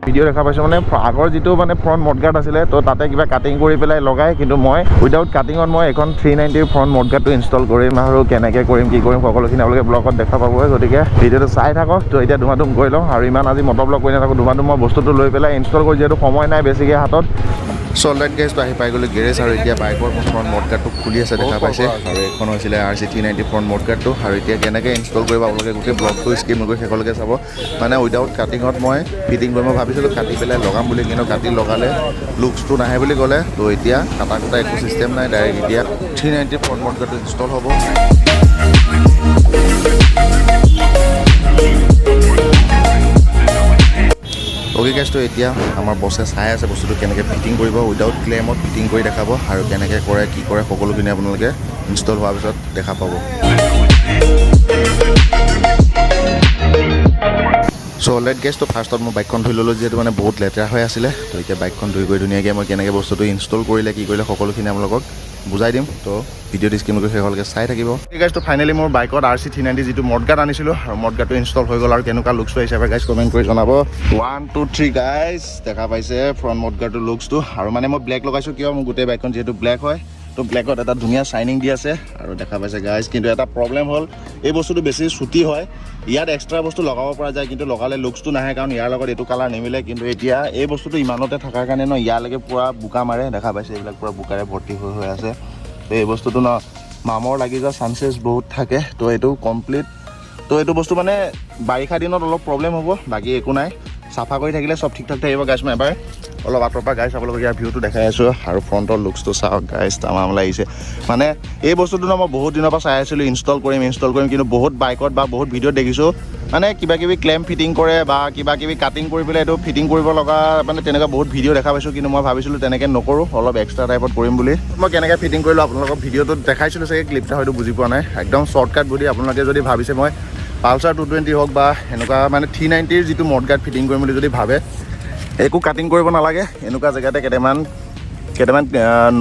video' দেখা পাইছোঁ মানে আগৰ যিটো মানে ফ্ৰণ্ট মডগাৰ্ড আছিলে তো তাতে কিবা কাটিং কৰি পেলাই লগাই কিন্তু মই উইদাউট কাটিঙত মই এখন 390 ফ্ৰণ্ট মডগাৰ্ডটো ইনষ্টল কৰিম আৰু কেনেকৈ কৰিম কি কৰিম সকলোখিনি আপোনালোকে ব্লগত দেখা পাবই গতিকে ভিডিঅ'টো চাই থাকক তো এতিয়া ধুমাধুম কৰি লওঁ আৰু ইমান আজি মটৰ ব্লগ কৰি নাথাকোঁ ধুমাধুম মই বস্তুটো লৈ পেলাই ইনষ্টল কৰি যিহেতু সময় নাই বেছিকৈ হাতত অলৰাইট গাইজটো আহি পাই গ'লোঁ গেৰেজ আৰু এতিয়া বাইকৰ ফ্ৰণ্ট মডগাৰ্ডটো খুলি আছে দেখা পাইছে আৰু এইখন হৈছিলে RC 390 ফ্ৰণ্ট মডগাৰ্ডটো আৰু এতিয়া কেনেকৈ ইনষ্টল কৰিব আপোনালোকে গোটেই ব্লগটো স্কিপ নকৰি শেষলৈকে চাব মানে উইদাউট কাটিঙত মই ফিটিং কৰি মই ভাবিছিলোঁ কাটি পেলাই লগাম বুলি কিন্তু কাটি লগালে লুকছটো নাহে বুলি ক'লে তো এতিয়া কাটা কুটা একো চিষ্টেম নাই ডাইৰেক্ট এতিয়া 390 ফ্ৰণ্ট মডগাৰ্ডটো ইনষ্টল হ'ব অ'কে গাইজটো এতিয়া আমাৰ বছে চাই আছে বস্তুটো কেনেকৈ ফিটিং কৰিব উইদাউট ক্লেমত ফিটিং কৰি দেখাব আৰু কেনেকৈ কৰে কি কৰে সকলোখিনি আপোনালোকে ইনষ্টল হোৱাৰ পিছত দেখা পাব চ' অলৰাইট গাইজ তো ফাৰ্ষ্টত মই বাইকখন ধুই ল'লোঁ যিহেতু মানে বহুত লেতেৰা হৈ আছিলে তো এতিয়া বাইকখন ধুই গৈ ধুনীয়াকৈ মই কেনেকৈ বস্তুটো ইনষ্টল কৰিলে কি কৰিলে সকলোখিনি আপোনালোকক বুজাই দিম তো ভিডিঅ'টো স্কিপ নকৰি শেষলৈকে চাই থাকিব গাইজটো ফাইনেলি মোৰ বাইকত RC 390 যিটো মডগাৰ্ড আনিছিলোঁ আৰু মডগাৰ্ডটো ইনষ্টল হৈ গ'ল আৰু কেনেকুৱা লুকছটো হিচাপে গাইজ কমেণ্ট কৰি জনাব 1 2 3 গাইজ দেখা পাইছে ফ্ৰণ্ট মডগাৰ্ডটো লুকছটো আৰু মানে মই ব্লেক লগাইছোঁ কিয় মোৰ গোটেই বাইকখন যিহেতু ব্লেক হয় তো ব্লেকত এটা ধুনীয়া শ্বাইনিং দি আছে আৰু দেখা পাইছে গাইজ কিন্তু এটা প্ৰব্লেম হ'ল এই বস্তুটো বেছি চুটি হয় ইয়াত এক্সট্ৰা বস্তু লগাব পৰা যায় কিন্তু লগালে লুকছটো নাহে কাৰণ ইয়াৰ লগত এইটো কালাৰ নিমিলে কিন্তু এতিয়া এই বস্তুটো ইমানতে থকাৰ কাৰণে ন ইয়ালৈকে পূৰা বোকা মাৰে দেখা পাইছে এইবিলাক পূৰা বোকাৰে ভৰ্তি হৈ আছে তো এই বস্তুটো ন মামৰ লাগি যোৱা চান্সেছ বহুত থাকে তো এইটো কমপ্লিট তো এইটো বস্তু মানে বাৰিষা দিনত অলপ প্ৰব্লেম হ'ব বাকী একো নাই চাফা কৰি থাকিলে চব ঠিক ঠাক থাকিব গাইজ মই এবাৰ অলপ আঁতৰৰ পৰা গাইজ আপোনালোকক ইয়াৰ ভিউটো দেখাই আছোঁ আৰু ফ্ৰণ্টৰ লুকছটো চাওক গাইজ তামাম লাগিছে মানে এই বস্তুটো ন মই বহুত দিনৰ পৰা চাই আছিলোঁ ইনষ্টল কৰিম কিন্তু বহুত বাইকত বা বহুত ভিডিঅ'ত দেখিছোঁ মানে কিবা কিবি ক্লেম ফিটিং কৰে বা কিবা কিবি কাটিং কৰি পেলাই এইটো ফিটিং কৰিব লগা মানে তেনেকুৱা বহুত ভিডিঅ' দেখা পাইছোঁ কিন্তু মই ভাবিছিলোঁ তেনেকৈ নকৰোঁ অলপ এক্সট্ৰা টাইপত কৰিম বুলি মই কেনেকৈ ফিটিং কৰিলোঁ আপোনালোকক ভিডিঅ'টোত দেখাইছিলোঁ চাগে ক্লিপটা হয়তো বুজি পোৱা নাই একদম শ্বৰ্টকাট বুলি আপোনালোকে যদি ভাবিছে মই পালচাৰ 220 হওক বা এনেকুৱা মানে 390ৰ যিটো মডগাৰ্ড ফিটিং কৰিম বুলি যদি ভাবে একো কাটিং কৰিব নালাগে এনেকুৱা জেগাতে কেইটামান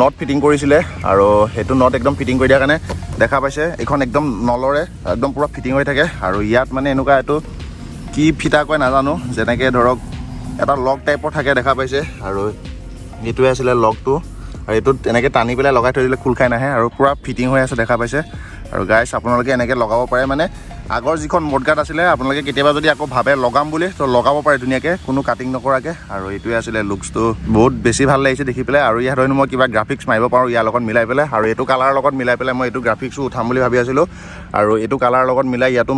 নট ফিটিং কৰিছিলে আৰু সেইটো নট একদম ফিটিং কৰি দিয়াৰ কাৰণে দেখা পাইছে এইখন একদম নলৰে একদম পূৰা ফিটিং হৈ থাকে আৰু ইয়াত মানে এনেকুৱা এইটো কি ফিটা কয় নাজানো যেনেকৈ ধৰক এটা লক টাইপৰ থাকে দেখা পাইছে আৰু এইটোৱে আছিলে লকটো আৰু এইটোত এনেকৈ টানি পেলাই লগাই থৈ দিলে খোল খাই নাহে আৰু পূৰা ফিটিং হৈ আছে দেখা পাইছে আৰু গাইজ আপোনালোকে এনেকৈ লগাব পাৰে মানে আগৰ যিখন মডগাৰ্ড আছিলে আপোনালোকে কেতিয়াবা যদি আকৌ ভাবে লগাম বুলি তো লগাব পাৰে ধুনীয়াকৈ কোনো কাটিং নকৰাকৈ আৰু এইটোৱে আছিলে লুকছটো বহুত বেছি ভাল লাগিছে দেখি পেলাই আৰু ইয়াত হয়তো মই কিবা গ্ৰাফিক্স মাৰিব পাৰোঁ ইয়াৰ লগত মিলাই পেলাই আৰু এইটো কালাৰৰ লগত মিলাই পেলাই মই এইটো গ্ৰাফিক্সো উঠাম বুলি ভাবি আছিলোঁ আৰু এইটো কালাৰৰ লগত মিলাই ইয়াতো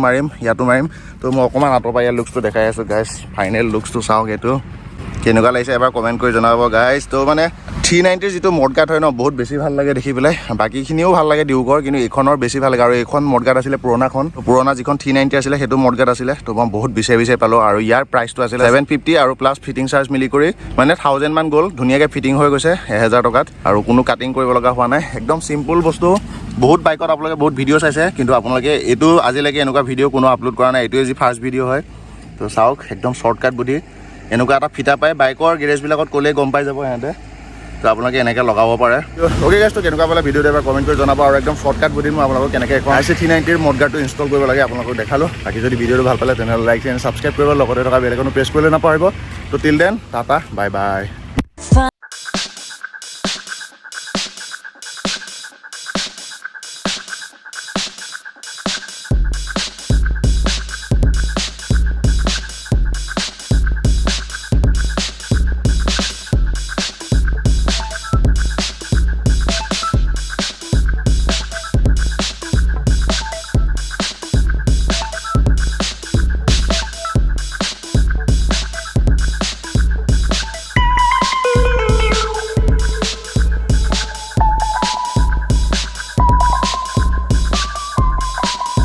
মাৰিম তো মই অকণমান আঁতৰ পৰা ইয়াৰ লুকছটো দেখাই আছোঁ গাইজ ফাইনেল লুকছটো চাওক এইটো কেনেকুৱা লাগিছে এবাৰ কমেণ্ট কৰি জনাব গাইজ তো মানে 390ৰ যিটো মডগাৰ্ড হয় ন বহুত বেছি ভাল লাগে দেখি পেলাই বাকীখিনিও ভাল লাগে ডিউকৰ কিন্তু এইখনৰ বেছি ভাল লাগে আৰু এইখন মডগাৰ্ড আছিলে পুৰণা যিখন 390 আছিলে সেইটো মডগাৰ্ড আছিলে তো মই বহুত বিচাৰি পালোঁ আৰু ইয়াৰ প্ৰাইচটো আছিলে 750 আৰু প্লাছ ফিটিং চাৰ্জ মিলি কৰি মানে 1000 মান গ'ল ধুনীয়াকৈ ফিটিং হৈ গৈছে 1000 টকাত আৰু কোনো কাটিং কৰিব লগা হোৱা নাই একদম চিম্পুল বস্তু বহুত বাইকত আপোনালোকে বহুত ভিডিঅ' চাইছে কিন্তু আপোনালোকে এইটো আজিলৈকে এনেকুৱা ভিডিঅ' কোনো আপলোড কৰা নাই এইটোৱে যি ফাৰ্ষ্ট ভিডিঅ' হয় তো চাওক একদম শ্বৰ্টকাট বুদ্ধি এনেকুৱা এটা ফিটা পায় বাইকৰ গেৰেজবিলাকত ক'লেই গম পাই যাব সিহঁতে তো আপোনালোকে এনেকৈ লগাব পাৰে অ'কে গাইজটো কেনেকুৱা পালে ভিডিঅ'টো এবাৰ কমেণ্ট কৰি জনাব আৰু একদম শ্বৰ্টকাট বুদ্ধি মই আপোনালোকক কেনেকৈ এখন RC 390ৰ মডগাৰ্ডটো ইনষ্টল কৰিব লাগে আপোনালোকক দেখালোঁ বাকী যদি ভিডিঅ'টো ভাল পালে তেনেহ'লে লাইক এণ্ড ছাবস্ক্ৰাইব কৰিব লগতে থকা বেলেগ কোনো প্ৰেছ কৰিলে নাপাহৰিব তো till then tata bye bye